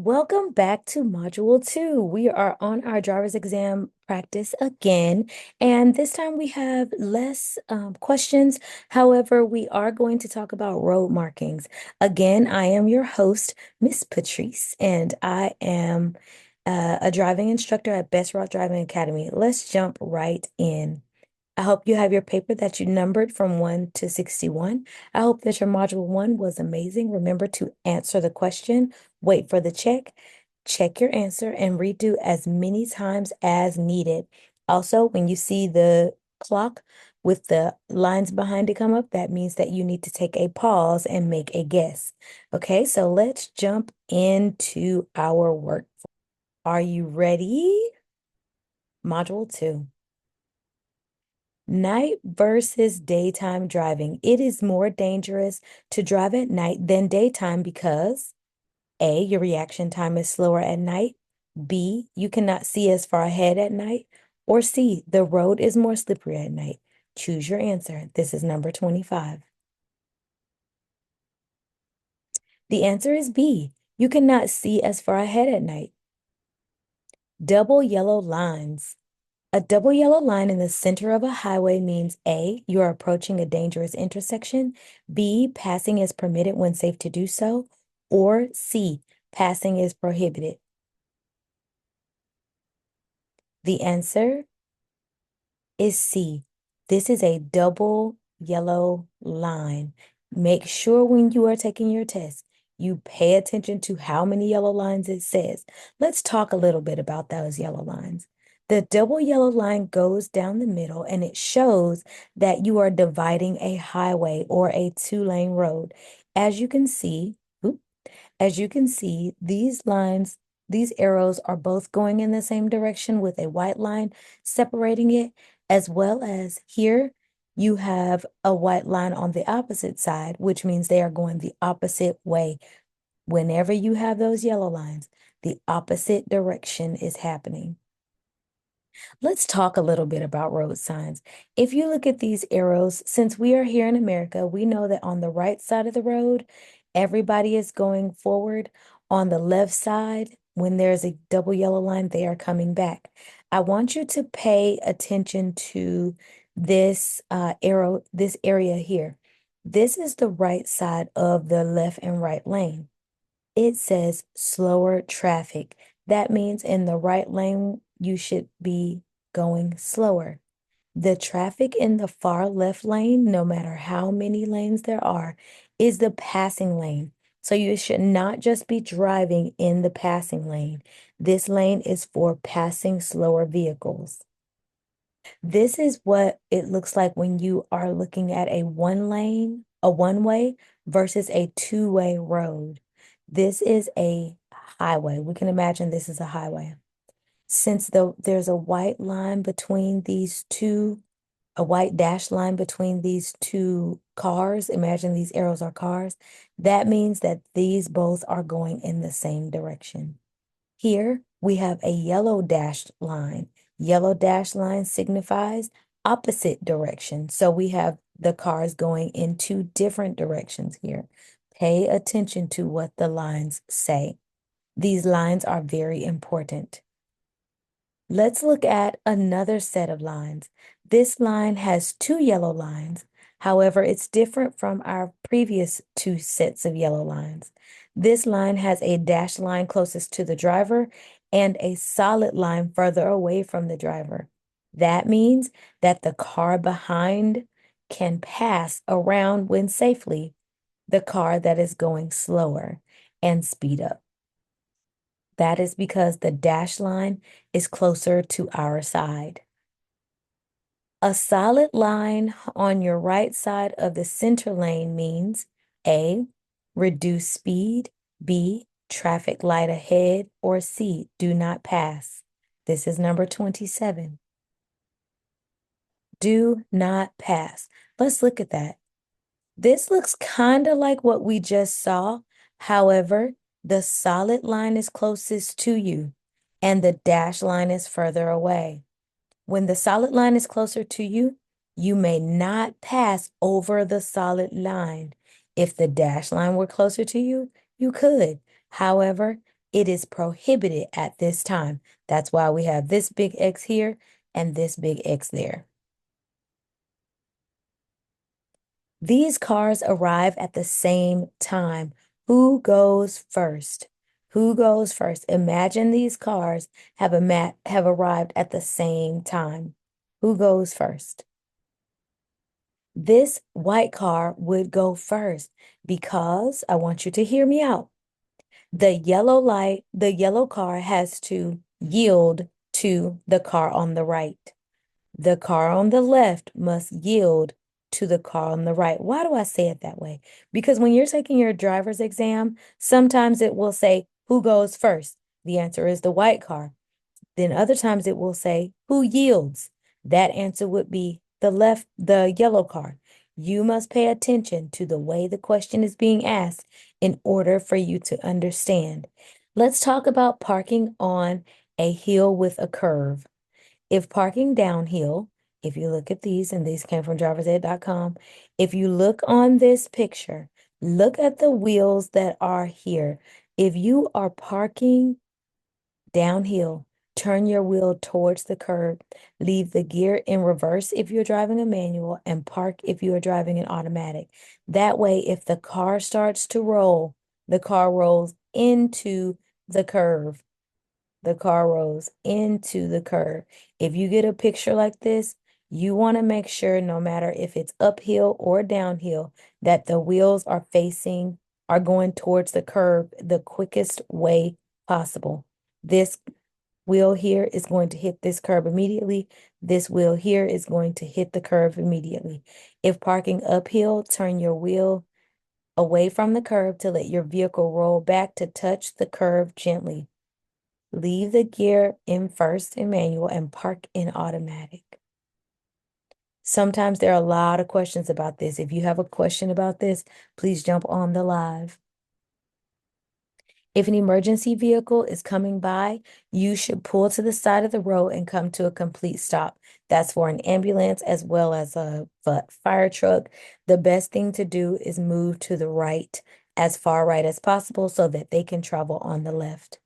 Welcome back to Module 2. We are on our driver's exam practice again, and this time we have less questions. However, we are going to talk about road markings. Again, I am your host, Miss Patrice, and I am a driving instructor at Best Route Driving Academy. Let's jump right in. I hope you have your paper that you numbered from 1 to 61. I hope that your module 1 was amazing. Remember to answer the question, wait for the check your answer, and redo as many times as needed. Also, when you see the clock with the lines behind it come up, that means that you need to take a pause and make a guess. Okay, so let's jump into our work. Are you ready? Module 2. Night versus daytime driving. It is more dangerous to drive at night than daytime because A, your reaction time is slower at night. B, you cannot see as far ahead at night. Or C, the road is more slippery at night. Choose your answer. This is number 25. The answer is B. You cannot see as far ahead at night. Double yellow lines. A double yellow line in the center of a highway means A, you are approaching a dangerous intersection, B, passing is permitted when safe to do so, or C, passing is prohibited. The answer is C. This is a double yellow line. Make sure when you are taking your test, you pay attention to how many yellow lines it says. Let's talk a little bit about those yellow lines. The double yellow line goes down the middle and it shows that you are dividing a highway or a two-lane road. As you can see, these lines, these arrows are both going in the same direction with a white line separating it, as well as here you have a white line on the opposite side, which means they are going the opposite way. Whenever you have those yellow lines, the opposite direction is happening. Let's talk a little bit about road signs. If you look at these arrows, since we are here in America, we know that on the right side of the road, everybody is going forward. On the left side, when there's a double yellow line, they are coming back. I want you to pay attention to this arrow, this area here. This is the right side of the left and right lane. It says slower traffic. That means in the right lane, you should be going slower. The traffic in the far left lane, no matter how many lanes there are, is the passing lane. So you should not just be driving in the passing lane. This lane is for passing slower vehicles. This is what it looks like when you are looking at a one-way versus a two-way road. This is a highway. We can imagine this is a highway. Since there's a white line between these two, a white dash line between these two cars, imagine these arrows are cars, that means that these both are going in the same direction. Here we have a yellow dashed line. Yellow dashed line signifies opposite direction. So we have the cars going in two different directions here. Pay attention to what the lines say. These lines are very important. Let's look at another set of lines. This line has two yellow lines. However, it's different from our previous two sets of yellow lines. This line has a dashed line closest to the driver and a solid line further away from the driver. That means that the car behind can pass around when safely the car that is going slower and speed up. That is because the dash line is closer to our side. A solid line on your right side of the center lane means A, reduce speed, B, traffic light ahead, or C, do not pass. This is number 27. Do not pass. Let's look at that. This looks kind of like what we just saw. However, the solid line is closest to you and the dash line is further away. When the solid line is closer to you, you may not pass over the solid line. If the dash line were closer to you, you could. However, It is prohibited at this time. That's why we have this big X here and this big X there. These cars arrive at the same time. Who goes first? Who goes first? Imagine these cars have arrived at the same time. Who goes first? This white car would go first because I want you to hear me out. The yellow car has to yield to the car on the right. The car on the left must yield to the car on the right. Why do I say it that way? Because when you're taking your driver's exam, sometimes it will say, who goes first? The answer is the white car. Then other times it will say, who yields? That answer would be the yellow car. You must pay attention to the way the question is being asked in order for you to understand. Let's talk about parking on a hill with a curve. If parking downhill, if you look at these, and these came from driversed.com, if you look on this picture, look at the wheels that are here. If you are parking downhill, turn your wheel towards the curb, leave the gear in reverse if you're driving a manual, and park if you are driving an automatic. That way, if the car starts to roll, the car rolls into the curve. The car rolls into the curve. If you get a picture like this, you want to make sure no matter if it's uphill or downhill, that the wheels are going towards the curb the quickest way possible. This wheel here is going to hit this curb immediately. This wheel here is going to hit the curb immediately. If parking uphill, turn your wheel away from the curb to let your vehicle roll back to touch the curb gently. Leave the gear in first in manual and park in automatic. Sometimes there are a lot of questions about this. If you have a question about this, please jump on the live. If an emergency vehicle is coming by, you should pull to the side of the road and come to a complete stop. That's for an ambulance as well as a fire truck. The best thing to do is move to the right, as far right as possible, so that they can travel on the left.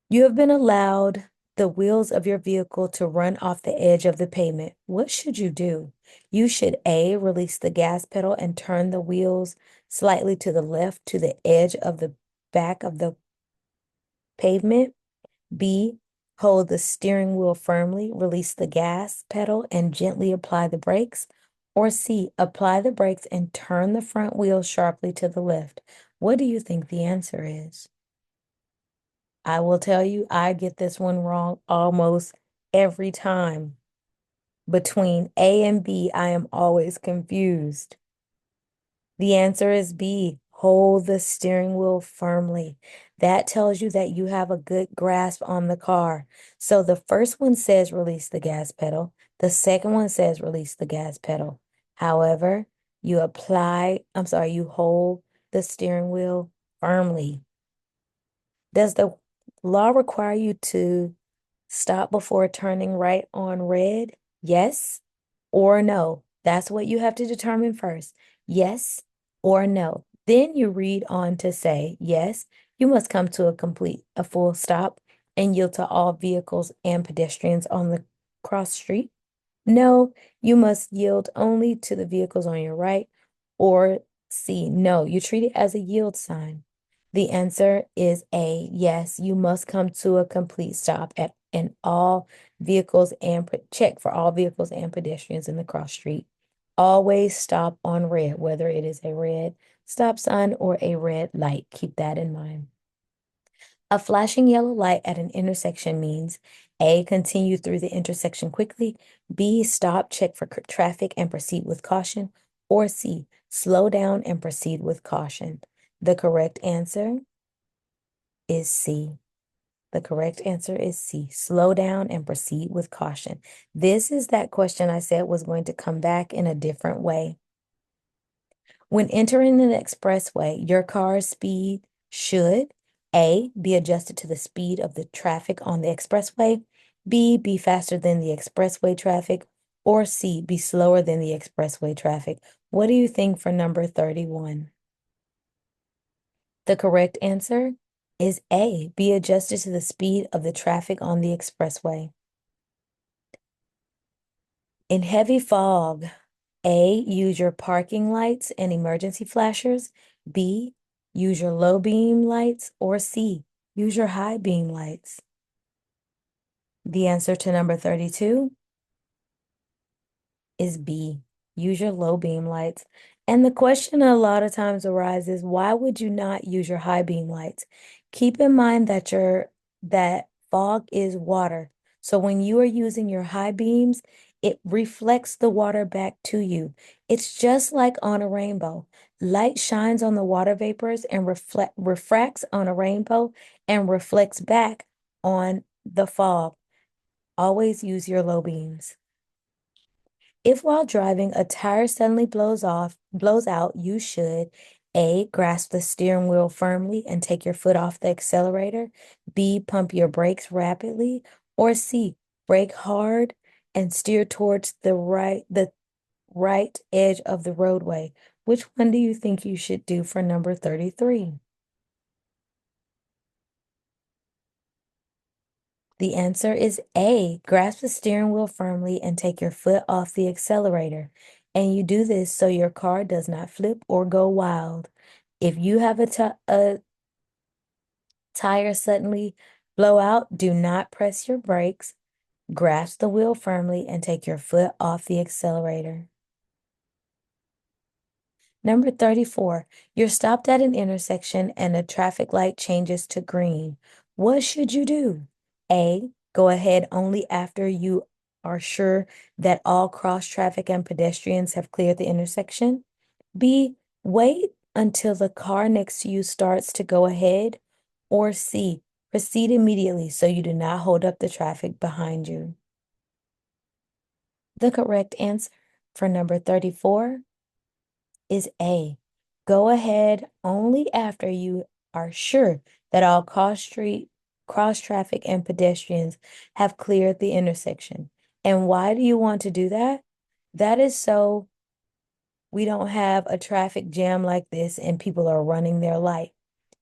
You have been allowed the wheels of your vehicle to run off the edge of the pavement. What should you do? You should A, release the gas pedal and turn the wheels slightly to the left to the edge of the back of the pavement. B, hold the steering wheel firmly, release the gas pedal, and gently apply the brakes. Or C, apply the brakes and turn the front wheel sharply to the left. What do you think the answer is? I will tell you, I get this one wrong almost every time. Between A and B, I am always confused. The answer is B, hold the steering wheel firmly. That tells you that you have a good grasp on the car. So the first one says release the gas pedal. The second one says release the gas pedal. However, you hold the steering wheel firmly. Does the law require you to stop before turning right on red? Yes or no? That's what you have to determine first. Yes or no. Then you read on to say, yes, you must come to a full stop and yield to all vehicles and pedestrians on the cross street. No, you must yield only to the vehicles on your right. Or C, no, you treat it as a yield sign. The answer is A, yes, you must come to a complete stop at all vehicles and check for all vehicles and pedestrians in the cross street. Always stop on red, whether it is a red stop sign or a red light. Keep that in mind. A flashing yellow light at an intersection means A, continue through the intersection quickly, B, stop, check for traffic and proceed with caution, or C, slow down and proceed with caution. The correct answer is C. The correct answer is C, slow down and proceed with caution. This is that question I said was going to come back in a different way. When entering an expressway, your car's speed should A, be adjusted to the speed of the traffic on the expressway, B, be faster than the expressway traffic, or C, be slower than the expressway traffic. What do you think for number 31? The correct answer is A, be adjusted to the speed of the traffic on the expressway. In heavy fog, A, use your parking lights and emergency flashers. B, use your low beam lights. Or C, use your high beam lights. The answer to number 32 is B, use your low beam lights. And the question a lot of times arises, why would you not use your high beam lights? Keep in mind that that fog is water. So when you are using your high beams, it reflects the water back to you. It's just like on a rainbow. Light shines on the water vapors and refracts on a rainbow and reflects back on the fog. Always use your low beams. If while driving a tire suddenly blows out, you should A, grasp the steering wheel firmly and take your foot off the accelerator. B, pump your brakes rapidly. Or C, brake hard and steer towards the right edge of the roadway. Which one do you think you should do for number 33? The answer is A, grasp the steering wheel firmly and take your foot off the accelerator. And you do this so your car does not flip or go wild. If you have a tire suddenly blow out, do not press your brakes, grasp the wheel firmly, and take your foot off the accelerator. Number 34, you're stopped at an intersection and a traffic light changes to green. What should you do? A, go ahead only after you are sure that all cross traffic and pedestrians have cleared the intersection. B, wait until the car next to you starts to go ahead. Or C, proceed immediately so you do not hold up the traffic behind you. The correct answer for number 34 is A. Go ahead only after you are sure that all cross traffic and pedestrians have cleared the intersection. And why do you want to do that? That is so we don't have a traffic jam like this and people are running their light.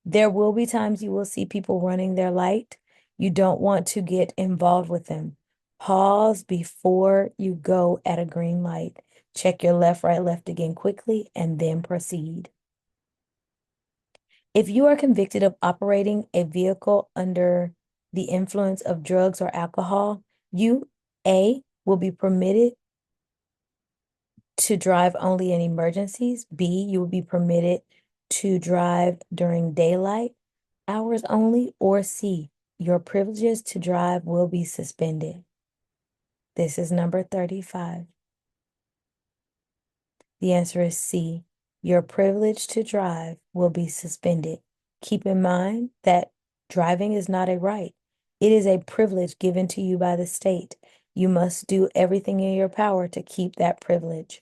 There will be times you will see people running their light. You don't want to get involved with them. Pause before you go at a green light. Check your left, right, left again quickly, and then proceed. If you are convicted of operating a vehicle under the influence of drugs or alcohol, you, A, will be permitted to drive only in emergencies. B, you will be permitted to drive during daylight hours only. Or C, your privileges to drive will be suspended. This is number 35. The answer is C. Your privilege to drive will be suspended. Keep in mind that driving is not a right. It is a privilege given to you by the state. You must do everything in your power to keep that privilege.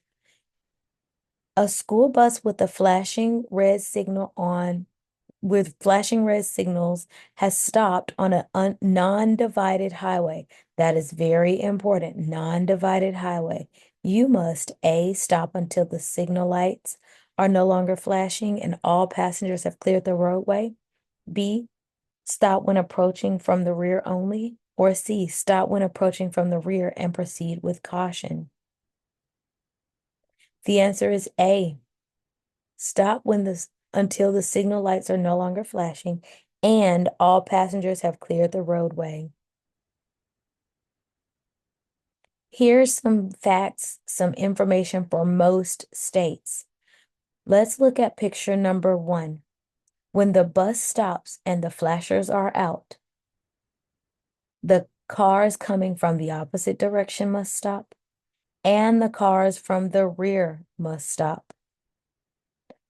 A school bus with a flashing red signal with flashing red signals has stopped on a non-divided highway. That is very important, non-divided highway. You must A, stop until the signal lights are no longer flashing and all passengers have cleared the roadway. B, stop when approaching from the rear only. Or C, stop when approaching from the rear and proceed with caution. The answer is A. Stop until the signal lights are no longer flashing and all passengers have cleared the roadway. Here's some facts, some information for most states. Let's look at picture number 1. When the bus stops and the flashers are out, the cars coming from the opposite direction must stop, and the cars from the rear must stop.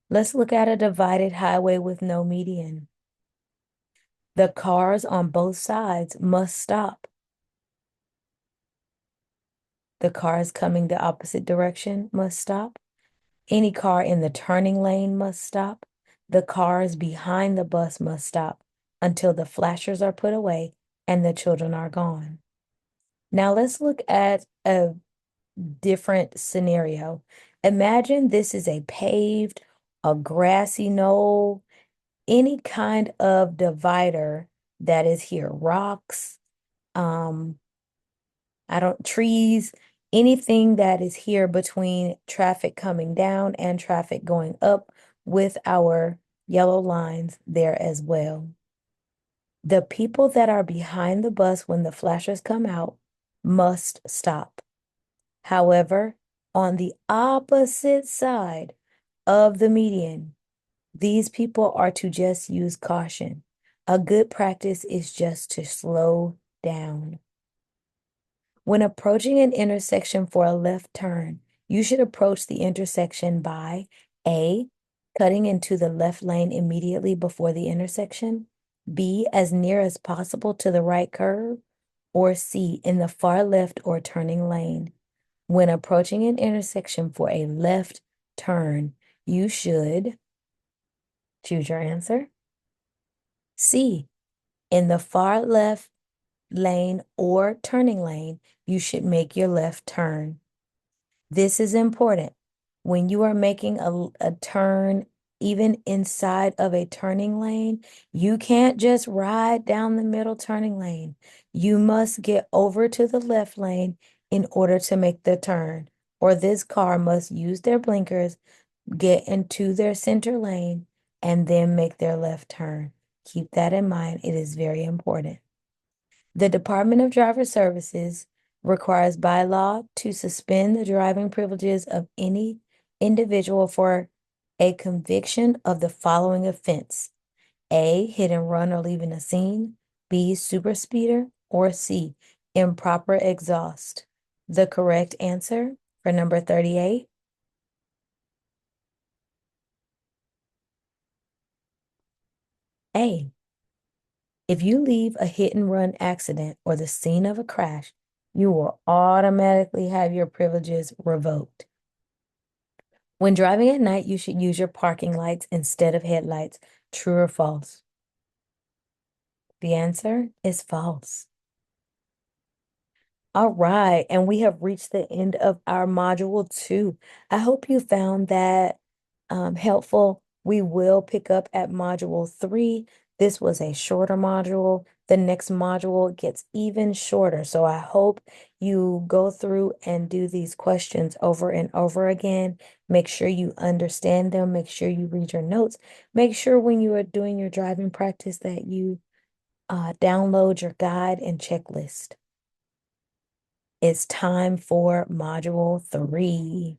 Let's look at a divided highway with no median. The cars on both sides must stop. The cars coming the opposite direction must stop. Any car in the turning lane must stop. The cars behind the bus must stop until the flashers are put away and the children are gone. Now let's look at a different scenario. Imagine this is a grassy knoll any kind of divider that is here, rocks, um, trees, anything that is here between traffic coming down and traffic going up with our yellow lines there as well. The people that are behind the bus when the flashers come out must stop. However, on the opposite side of the median, these people are to just use caution. A good practice is just to slow down. When approaching an intersection for a left turn, you should approach the intersection by A, cutting into the left lane immediately before the intersection, B, as near as possible to the right curb, or C, in the far left or turning lane. When approaching an intersection for a left turn, you should choose your answer. C, in the far left lane or turning lane, you should make your left turn. This is important. When you are making a turn, even inside of a turning lane, you can't just ride down the middle turning lane. You must get over to the left lane in order to make the turn, or this car must use their blinkers, get into their center lane, and then make their left turn. Keep that in mind. It is very important. The Department of Driver Services requires by law to suspend the driving privileges of any individual for a conviction of the following offense: A, hit and run or leaving a scene, B, super speeder, or C, improper exhaust. The correct answer for number 38, A. If you leave a hit and run accident or the scene of a crash, you will automatically have your privileges revoked. When driving at night, you should use your parking lights instead of headlights. True or false? The answer is false. All right, and we have reached the end of our module 2. I hope you found that helpful. We will pick up at module 3. This was a shorter module. The next module gets even shorter. So I hope you go through and do these questions over and over again. Make sure you understand them. Make sure you read your notes. Make sure when you are doing your driving practice that you download your guide and checklist. It's time for module 3.